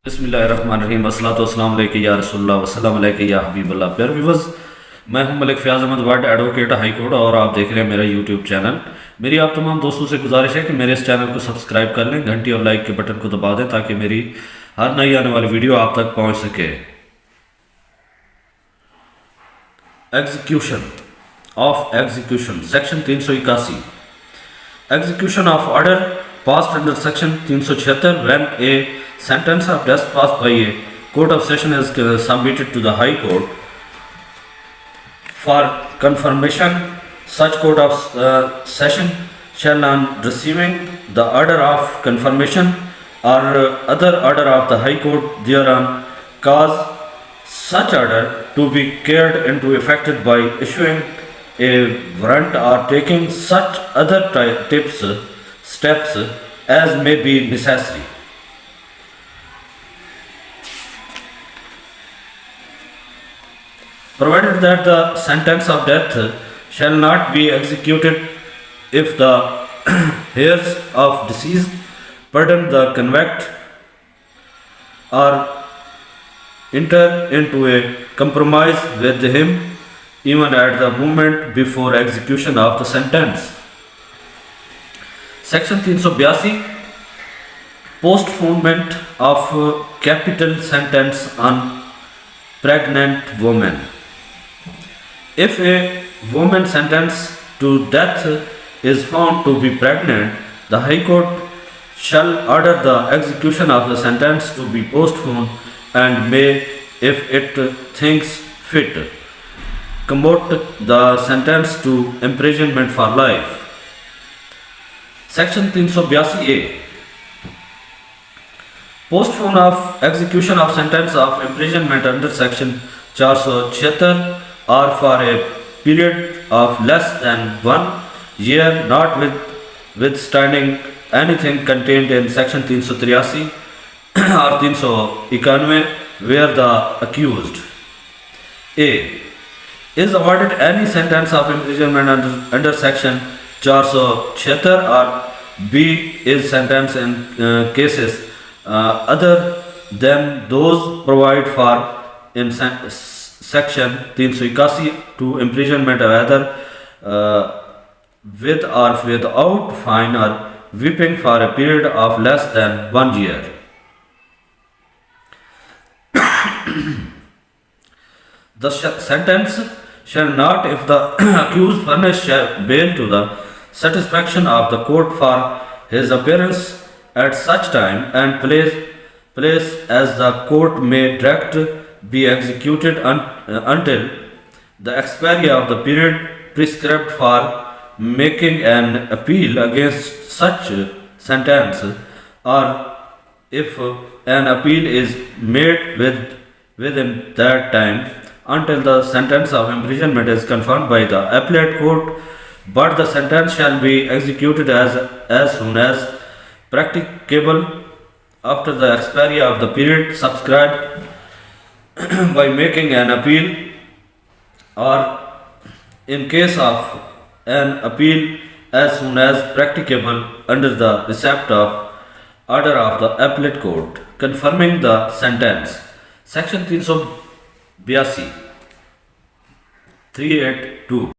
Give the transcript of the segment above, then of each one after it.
बिस्मिल्लाहिर्रहमानिर्रहीम अस्सलातु वस्सलामु अलैका या रसूलुल्लाह वस्सलामु अलैका या हबीबल्लाह। प्यारे व्यूअर्स, मैं हूं Malik Fayaz Ahmad world advocate high court और आप देख रहे हैं मेरा यूट्यूब चैनल। मेरी आप तमाम दोस्तों से गुजारिश है कि मेरे इस चैनल को सब्सक्राइब कर लें, घंटी और लाइक के बटन को दबा दें ताकि मेरी हर नई आने वाली वीडियो आप तक पहुँच सके। Execution section 381। Execution of order passed under section 376 when a sentence of death passed by a court of session is submitted to the High Court for confirmation. Such court of session shall, on receiving the order of confirmation or other order of the High Court thereon, cause such order to be carried into effect by issuing a warrant or taking such other steps as may be necessary. Provided that the sentence of death shall not be executed if the heirs of deceased pardon the convict or enter into a compromise with him even at the moment before execution of the sentence. Section 382 Postponement of capital sentence on pregnant woman. If a woman sentenced to death is found to be pregnant, the High Court shall order the execution of the sentence to be postponed and may, if it thinks fit, commute the sentence to imprisonment for life. Section 382A Postpone of execution of sentence of imprisonment under section 476 or for a period of less than 1 year, notwithstanding anything contained in section 383 or 391 where the accused A is awarded any sentence of imprisonment under section 476 or B is sentenced in cases other than those provided for in section 381 to imprisonment either with or without fine or whipping for a period of less than 1 year. The sentence shall not, if the accused furnish bail to the satisfaction of the court for his appearance at such time and place as the court may direct, be executed until the expiry of the period prescribed for making an appeal against such sentence, or if an appeal is made within that time, until the sentence of imprisonment is confirmed by the appellate court, but the sentence shall be executed as soon as practicable after the expiry of the period subscribed by making an appeal, or in case of an appeal as soon as practicable under the receipt of order of the appellate court confirming the sentence. Section 382 382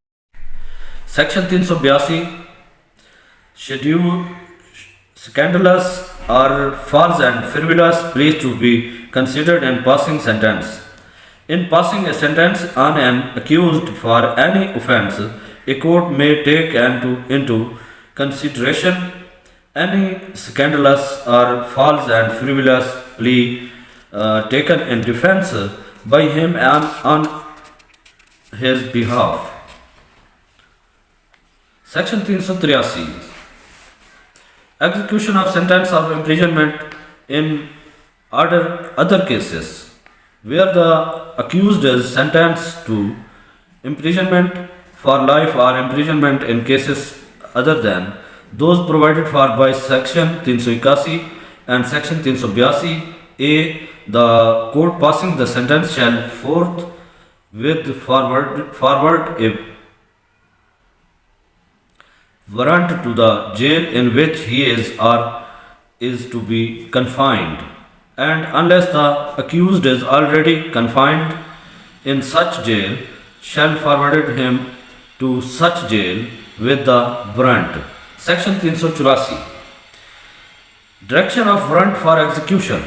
Section 382 schedule scandalous or false and frivolous pleas to be considered in passing sentence. In passing a sentence on an accused for any offence, a court may take into consideration any scandalous or false and frivolous plea taken in defense by him and on his behalf. Section 383 Execution of sentence of imprisonment in other cases where the accused is sentenced to imprisonment for life or imprisonment in cases other than those provided for by section 381 and section 382 A, the court passing the sentence shall forward a warrant to the jail in which he is or is to be confined and unless the accused is already confined in such jail, shall forward him to such jail with the warrant. Section 384. Direction of warrant for execution.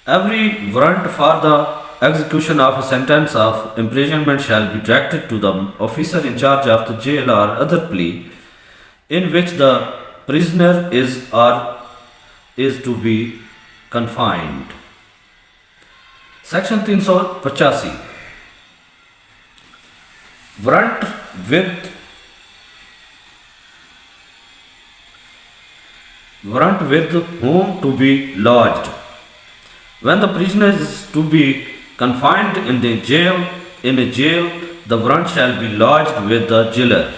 Every warrant for the execution of a sentence of imprisonment shall be directed to the officer in charge of the jail or other plea in which the prisoner is or is to be confined. Section 385. Warrant with whom to be lodged. When the prisoner is to be confined in a jail, the warrant shall be lodged with the jailer.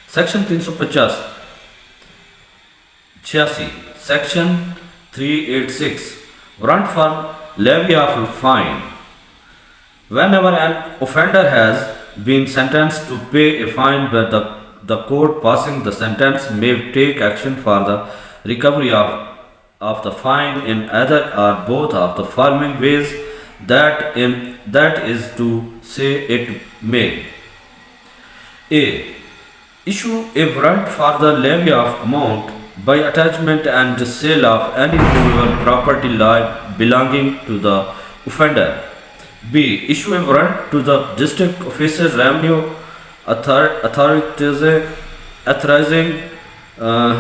Section 386. Section 386. Warrant for levy of fine. Whenever an offender has been sentenced to pay a fine, but the court passing the sentence may take action for the recovery of the fine in either or both of the following ways, that is to say, it may: A. Issue a warrant for the levy of amount by attachment and sale of any movable property belonging to the offender. B. Issue a warrant to the district officer revenue authorizing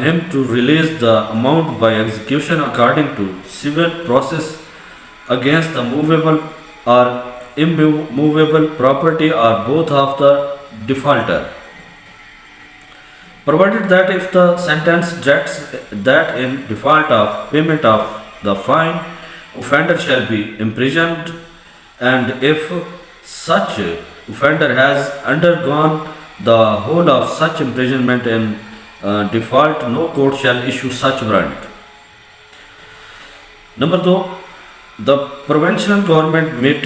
him to release the amount by execution according to civil process against the movable or immovable property or both of the defaulter, provided that if the sentence directs that in default of payment of the fine, offender shall be imprisoned, and if such offender has undergone the whole of such imprisonment in default, no court shall issue such warrant. Number 2. The provincial government may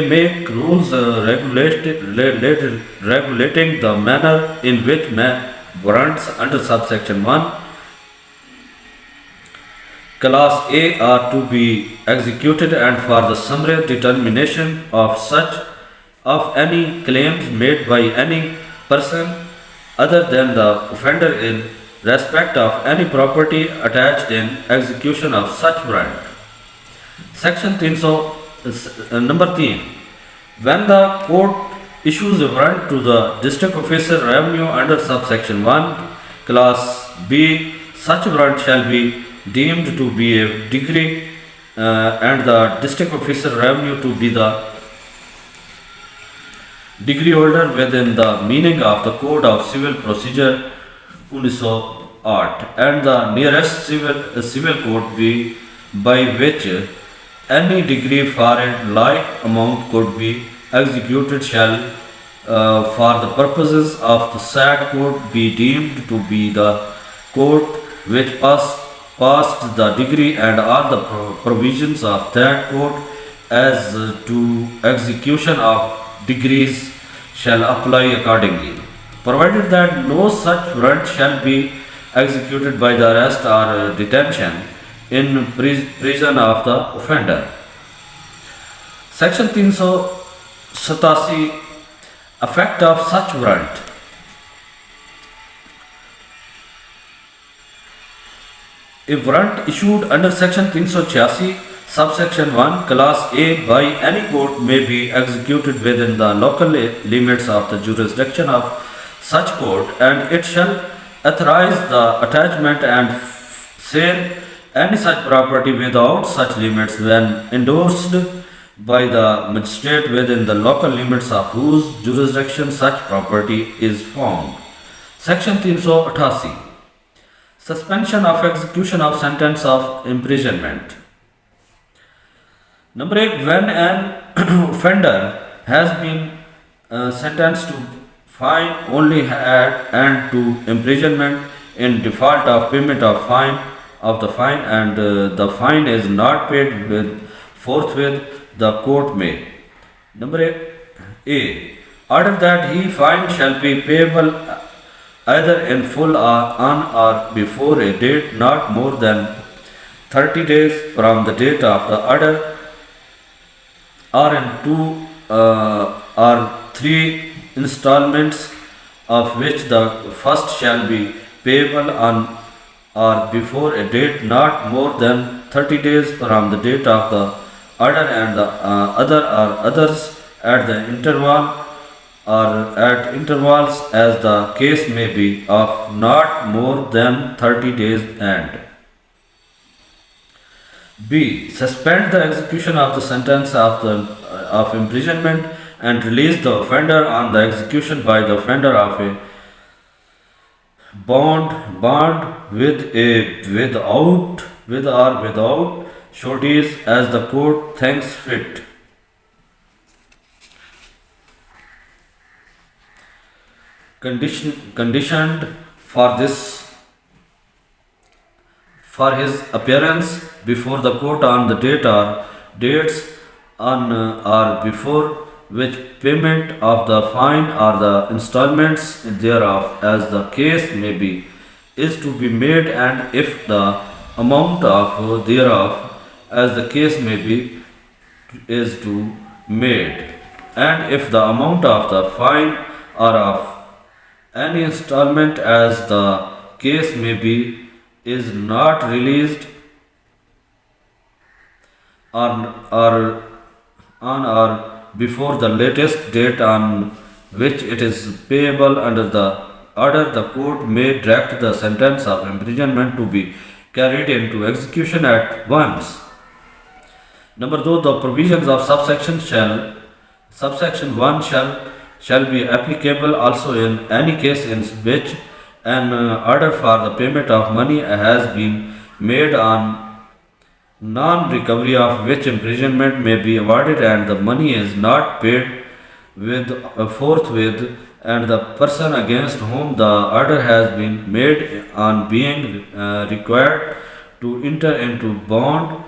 make rules regulating the manner in which warrants under subsection 1 Class A are to be executed, and for the summary determination of any claims made by any person other than the offender in respect of any property attached in execution of such warrant. Section 300, number 3. When the court issues a warrant to the district officer revenue under subsection 1 Class B, such warrant shall be deemed to be a degree and the district officer revenue to be the degree holder within the meaning of the Code of Civil Procedure 1908 and the nearest civil court be by which any degree for a like amount could be executed shall for the purposes of the said court be deemed to be the court which passed the degree, and all the provisions of that court as to execution of degrees shall apply accordingly, provided that no such warrant shall be executed by the arrest or detention in prison of the offender. Section 387. Effect of such warrant. A warrant issued under Section 386, subsection 1, Class A by any court may be executed within the local limits of the jurisdiction of such court, and it shall authorize the attachment and sale any such property without such limits when endorsed by the magistrate within the local limits of whose jurisdiction such property is found. Section 388. Suspension of execution of sentence of imprisonment. Number 8. When an offender has been sentenced to fine only and to imprisonment in default of payment of the fine, and the fine is not paid forthwith, the court may. Number A. Order that he fine shall be payable either in full or on or before a date not more than 30 days from the date of the order, or in two or three installments, of which the first shall be payable on or before a date not more than 30 days from the date of the order, and the other or others at the interval or at intervals as the case may be, of not more than 30 days. And B. Suspend the execution of the sentence of imprisonment and release the offender on the execution by the offender of a bond with or without sureties as the court thinks fit. Conditioned for this for his appearance before the court on the date or dates on or before which payment of the fine or the installments thereof as the case may be is to be made, and if the amount of thereof as the case may be is to made, and if the amount of the fine or of any installment as the case may be is not released or on or before the latest date on which it is payable under the order, the court may direct the sentence of imprisonment to be carried into execution at once. Number 2, the provisions of subsection 1 shall be applicable also in any case in which an order for the payment of money has been made, on non-recovery of which imprisonment may be awarded, and the money is not paid forthwith, and the person against whom the order has been made on being required to enter into bond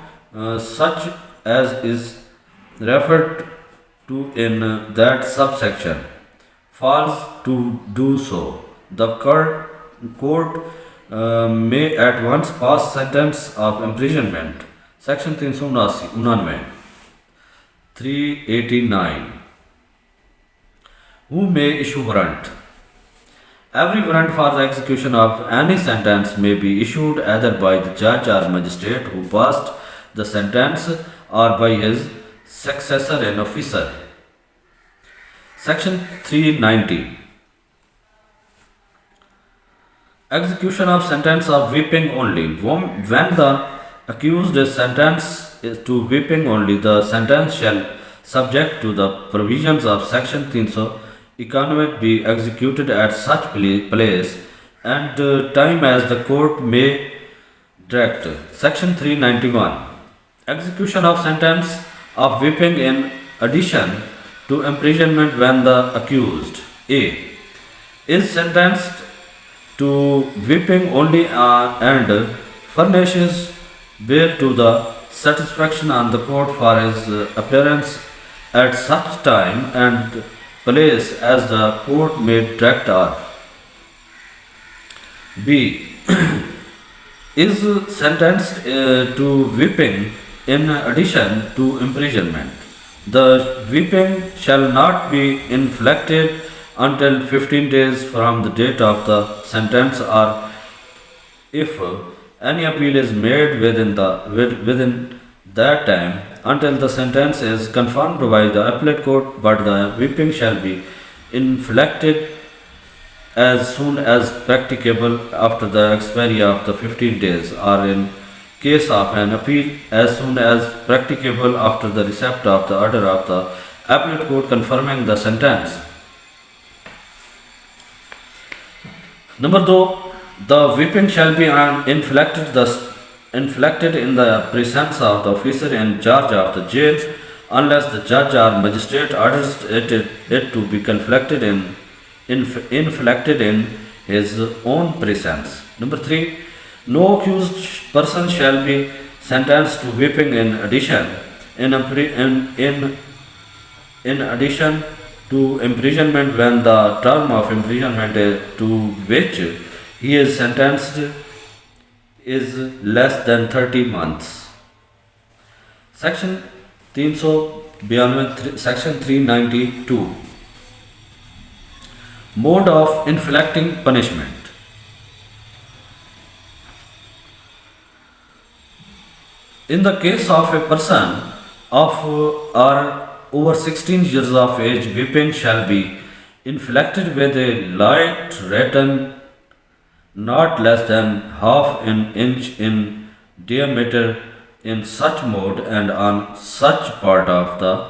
such as is referred to in that subsection fails to do so, the court may at once pass sentence of imprisonment. Section 399. 389. Who may issue warrant? Every warrant for the execution of any sentence may be issued either by the judge or magistrate who passed the sentence, or by his successor in officer. Section 390. Execution of sentence of whipping only. When the accused is sentenced to whipping only, the sentence shall, subject to the provisions of Section 300, economic be executed at such place and time as the court may direct. Section 391. Execution of sentence of whipping in addition to imprisonment when the accused A. is sentenced to whipping only and furnishes bail to the satisfaction on the court for his appearance at such time and place as the court may direct, or B. is sentenced to whipping in addition to imprisonment. The whipping shall not be inflicted until 15 days from the date of the sentence, or if any appeal is made within that time, until the sentence is confirmed by the appellate court, but the whipping shall be inflicted as soon as practicable after the expiry of the 15 days, or in case of an appeal, as soon as practicable after the receipt of the order of the appellate court confirming the sentence. Number 2, the whipping shall be inflicted in the presence of the officer in charge of the jail, unless the judge or magistrate orders it to be inflicted in his own presence. Number 3, no accused person shall be sentenced to whipping in addition to imprisonment when the term of imprisonment to which he is sentenced is less than 30 months. Section 392, Section 392, Mode of inflicting punishment. In the case of a person of or over 16 years of age, whipping shall be inflicted with a light rattan not less than half an inch in diameter in such mode and on such part of the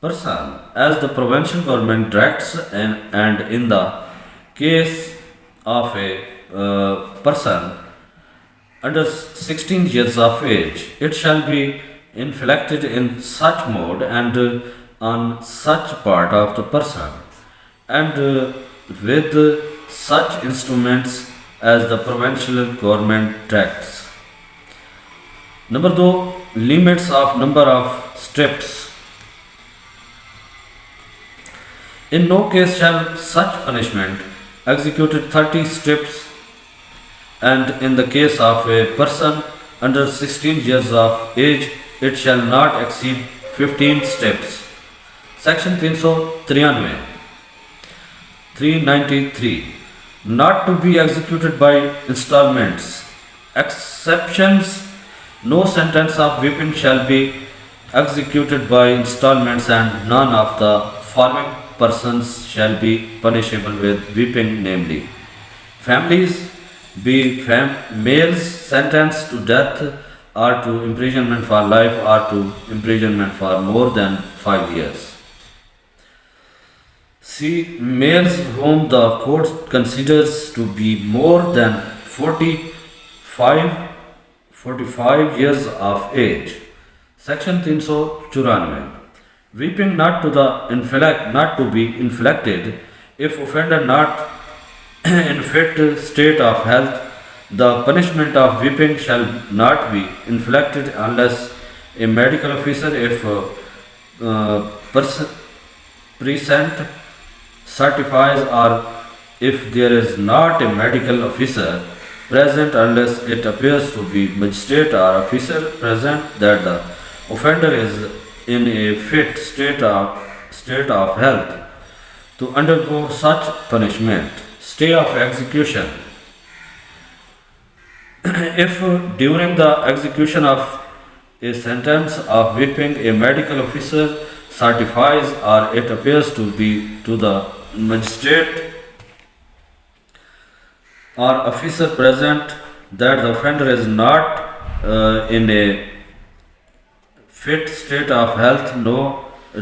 person as the provincial government directs, and in the case of a person under 16 years of age, it shall be inflicted in such mode and on such part of the person, and with such instruments as the provincial government directs. Number 2, limits of number of strips. In no case shall such punishment executed 30 strips, and in the case of a person under 16 years of age, it shall not exceed 15 strips. Section 393, not to be executed by installments. Exceptions: no sentence of whipping shall be executed by installments, and none of the following persons shall be punishable with whipping, namely families, males sentenced to death or to imprisonment for life or to imprisonment for more than 5 years. C. Males whom the court considers to be more than 45 years of age. Section 394. Whipping not to be inflicted if offender not in fit state of health. The punishment of whipping shall not be inflicted unless a medical officer, if present, certifies, or if there is not a medical officer present, unless it appears to be magistrate or officer present that the offender is in a fit state of health to undergo such punishment. Stay of execution. If during the execution of a sentence of whipping a medical officer certifies, or it appears to be to the magistrate or officer present that the offender is not in a fit state of health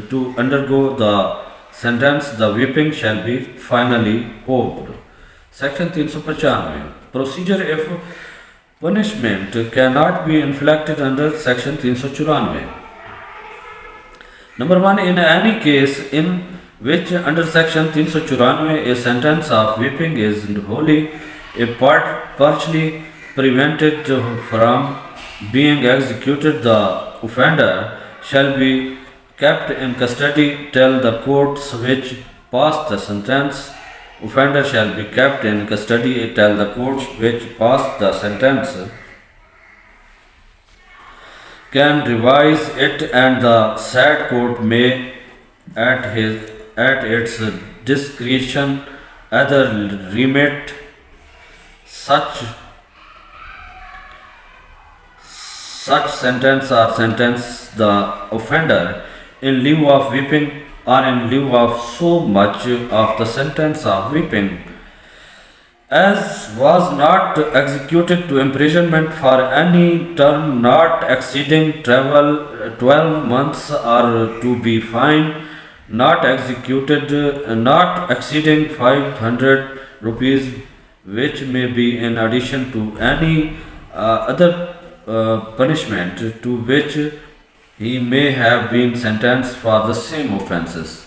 to undergo the sentence, the whipping shall be finally hoved. Section 395. Procedure if punishment cannot be inflicted under Section 394. Number 1. In any case in which under Section 394 a sentence of whipping is wholly partially prevented from being executed, the offender shall be kept in custody till the courts which passed the sentence. Offender shall be kept in custody till the courts which passed the sentence can revise it, and the said court may at its discretion either remit such sentence or sentence the offender in lieu of whipping, or in lieu of so much of the sentence of whipping as was not executed to imprisonment for any term not exceeding 12 months, or to be fined not exceeding 500 rupees, which may be in addition to any other punishment to which he may have been sentenced for the same offences.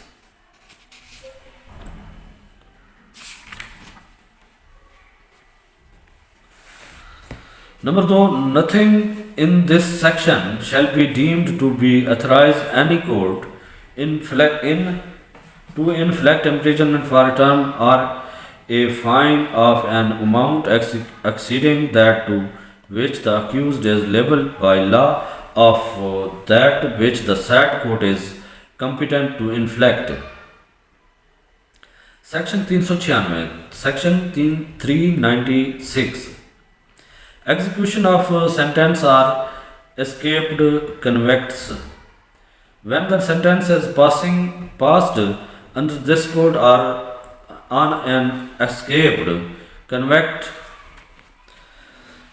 Number 2. Nothing in this section shall be deemed to be authorized any court to inflict imprisonment for a term or a fine of an amount exceeding that to which the accused is liable by law of that which the said court is competent to inflict. Section 396, Section 396. Execution of sentence or escaped convicts. When the sentence is passed under this code or on an escaped convict,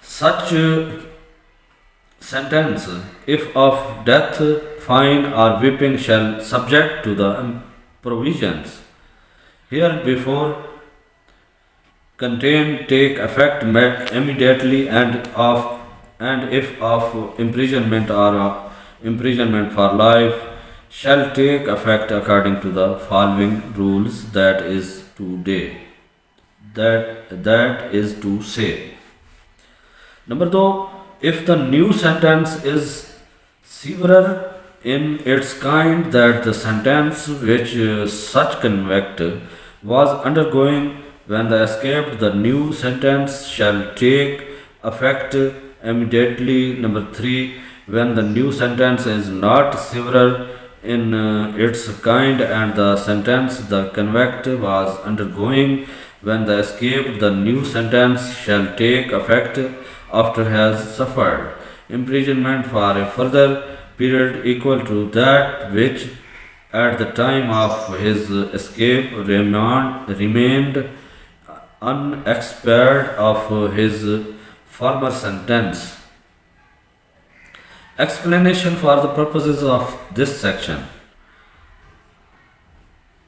such sentence, if of death, fine, or whipping, shall subject to the provisions herebefore contained take effect immediately and if of imprisonment or imprisonment for life shall take effect according to the following rules, that is to say. Number 2, if the new sentence is severer in its kind that the sentence which such convict was undergoing when the escaped, the new sentence shall take effect immediately. Number 3, when the new sentence is not severer in its kind and the sentence the convict was undergoing when the escaped, the new sentence shall take effect after has suffered imprisonment for a further period equal to that which at the time of his escape remained unexpired of his former sentence. Explanation for the purposes of this section.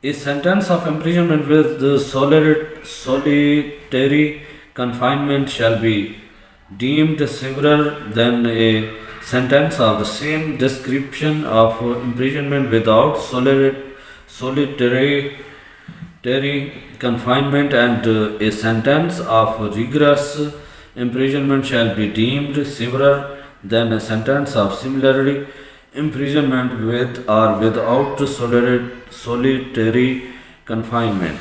A sentence of imprisonment with the solitary confinement shall be deemed severer than a sentence of the same description of imprisonment without solitary confinement, and a sentence of rigorous imprisonment shall be deemed severer than a sentence of similarly imprisonment with or without solitary confinement.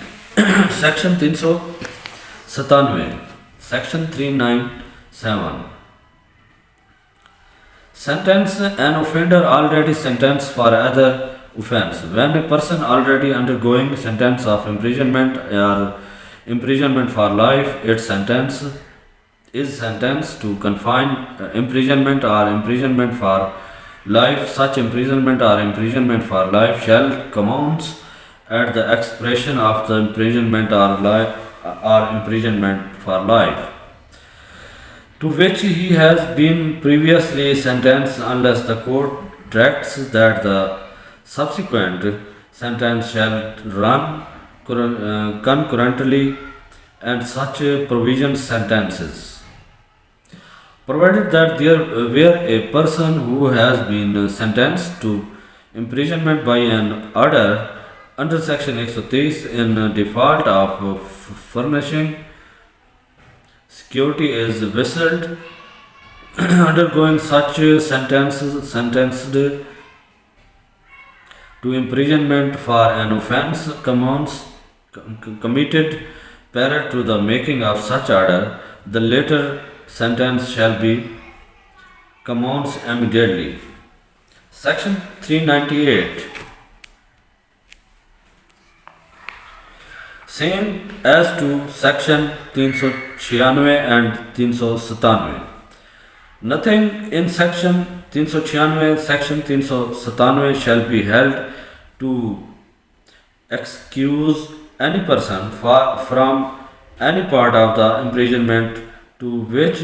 Section 397. Section 397. Sentence an offender already sentenced for other offense. When a person already undergoing sentence of imprisonment or imprisonment for life, its sentence is sentenced to confined imprisonment or imprisonment for life. Such imprisonment or imprisonment for life shall commence at the expiration of the imprisonment or imprisonment for life to which he has been previously sentenced, unless the court directs that the subsequent sentence shall run concurrently, and such provision sentences. Provided that there were a person who has been sentenced to imprisonment by an order under section 130 in default of furnishing security is whistled, undergoing such sentenced to imprisonment for an offence committed prior to the making of such order, the later sentence shall be commenced immediately. Section 398. Same as to section 396 and 397. Nothing in section 396, section 397 shall be held to excuse any person from any part of the imprisonment to which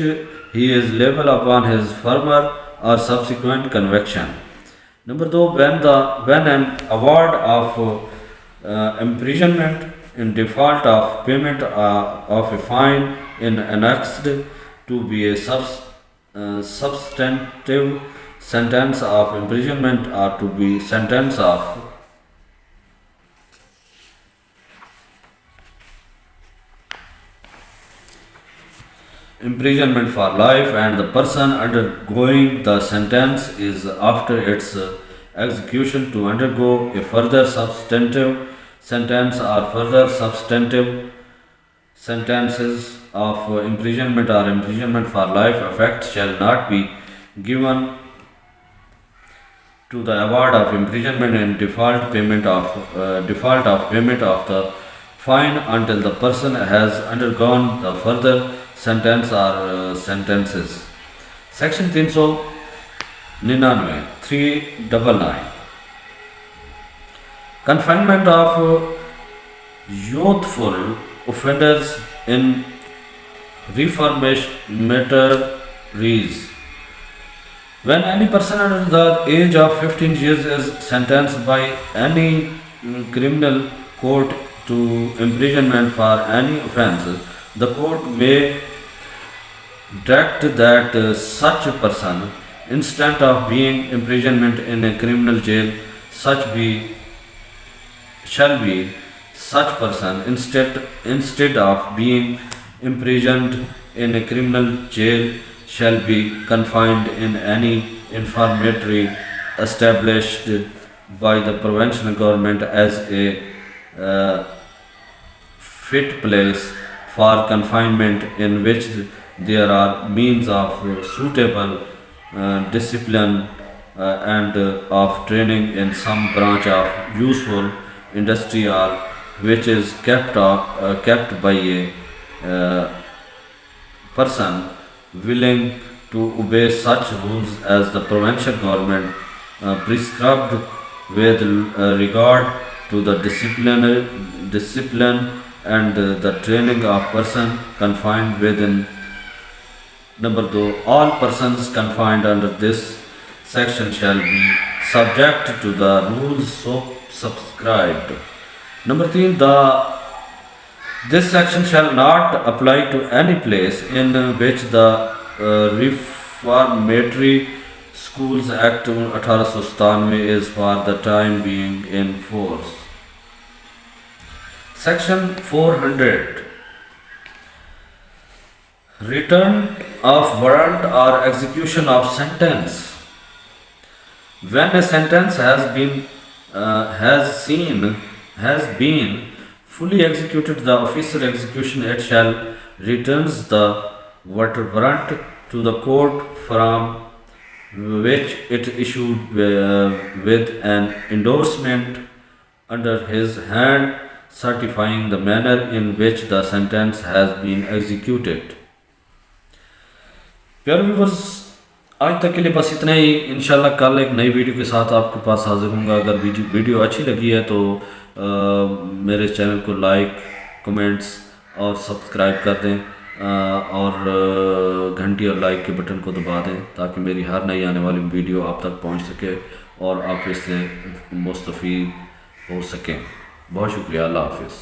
he is liable upon his former or subsequent conviction. Number 2, when an award of imprisonment in default of payment of a fine is annexed to be a substantive sentence of imprisonment or to be sentence of imprisonment for life, and the person undergoing the sentence is after its execution to undergo a further substantive sentence or further substantive sentences of imprisonment or imprisonment for life effect shall not be given to the award of imprisonment in default of payment of the fine until the person has undergone the further sentence or sentences. Section 399 confinement of youthful offenders in reformatories. When any person under the age of 15 years is sentenced by any criminal court to imprisonment for any offence, the court may direct that such a person, instead of being imprisonment in a criminal jail, shall be such person instead of being imprisoned in a criminal jail shall be confined in any infirmary established by the provincial government as a fit place for confinement, in which there are means of suitable discipline and of training in some branch of useful industry, or which is kept by a person willing to obey such rules as the provincial government prescribed with regard to the discipline and the training of person confined within. Number 2. All persons confined under this section shall be subject to the rules so subscribed. Number 3. This section shall not apply to any place in which the Reformatory Schools Act 1897 is for the time being in force. Section 400 return of warrant or execution of sentence. When a sentence has been fully executed, the officer execution it shall returns the warrant to the court from which it issued with an endorsement under his hand certifying the manner in which the sentence has been executed. प्यारे viewers, आज तक के लिए बस इतना ही। इंशाल्लाह कल एक नई वीडियो के साथ आपके पास हाजिर होऊंगा। अगर वीडियो अच्छी लगी है तो मेरे चैनल को लाइक, कमेंट्स और सब्सक्राइब कर दें और घंटी और लाइक के बटन को दबा दें ताकि मेरी हर नई आने वाली वीडियो आप तक पहुंच सके और आप इससे मुस्तफ़ीद हो सकें। बहुत शुक्रिया। अल्लाह हाफ़िज़।